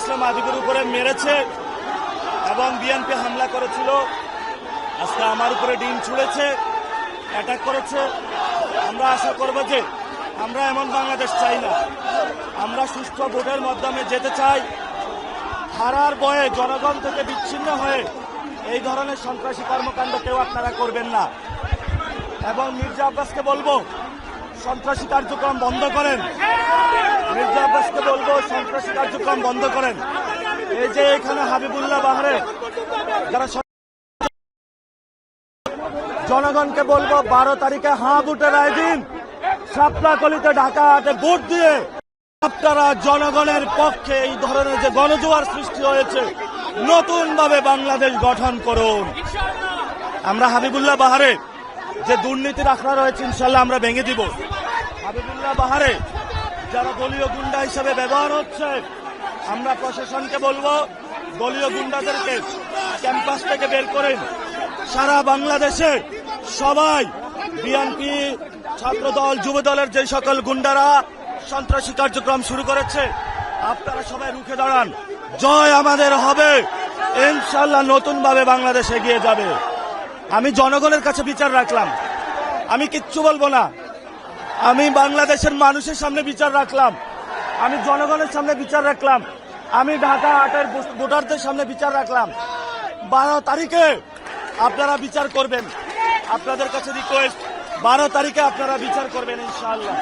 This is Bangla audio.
আসলাম আদিবের উপরে মেরেছে এবং বিএনপি হামলা করেছিল, আজকে আমার উপরে ডিম ছুঁড়েছে, অ্যাটাক করেছে। আমরা আশা করব যে আমরা এমন বাংলাদেশ চাই না, আমরা সুষ্ঠু ভোটের মাধ্যমে যেতে চাই। হারার ভয়ে জনগণ থেকে বিচ্ছিন্ন হয়ে এই ধরনের সন্ত্রাসী কর্মকাণ্ড কেউ আপনারা করবেন না। এবং মির্জা আব্বাসকে বলবো সন্ত্রাসী কার্যক্রম বন্ধ করেন। মির্জা আব্বাসকে বলবো সন্ত্রাসী কার্যক্রম বন্ধ করেন। এই যে এখানে হাবিবুল্লাহ বাহারে যারা জনগণকে বলবো 12 তারিখে হাঁ ভোটের আয়োজন শাপলাকলিতে ঢাকা হাটে ভোট দিয়ে আপনারা জনগণের পক্ষে এই ধরনের যে গণজোয়ার সৃষ্টি হয়েছে নতুন ভাবে বাংলাদেশ গঠন করুন। আমরা হাবিবুল্লাহ বাহারে যে দুর্নীতির আখড়া রয়েছে ইনশাল্লাহ আমরা ভেঙে দিব। হাবিবুল্লাহ বাহারে যারা দলীয় গুন্ডা হিসেবে ব্যবহার হচ্ছে, আমরা প্রশাসনকে বলবো দলীয় গুন্ডাদেরকে ক্যাম্পাস থেকে বের করেন। সারা বাংলাদেশে সবাই বিএনপি, ছাত্রদল, যুবদলের যে সকল গুন্ডারা সন্ত্রাসী কার্যক্রম শুরু করেছে আপনারা সবাই রুখে দাঁড়ান। জয় আমাদের হবে, ইনশাল্লাহ নতুন ভাবে বাংলাদেশ এগিয়ে যাবে। আমি জনগণের কাছে বিচার রাখলাম, আমি কিচ্ছু বলবো না। আমি বাংলাদেশের মানুষের সামনে বিচার রাখলাম, আমি জনগণের সামনে বিচার রাখলাম, আমি ঢাকা হাটের ভোটারদের সামনে বিচার রাখলাম। 12 তারিখে আপনারা বিচার করবেন। আপনাদের কাছে রিকোয়েস্ট, 12 তারিখে আপনারা বিচার করবেন ইনশাআল্লাহ।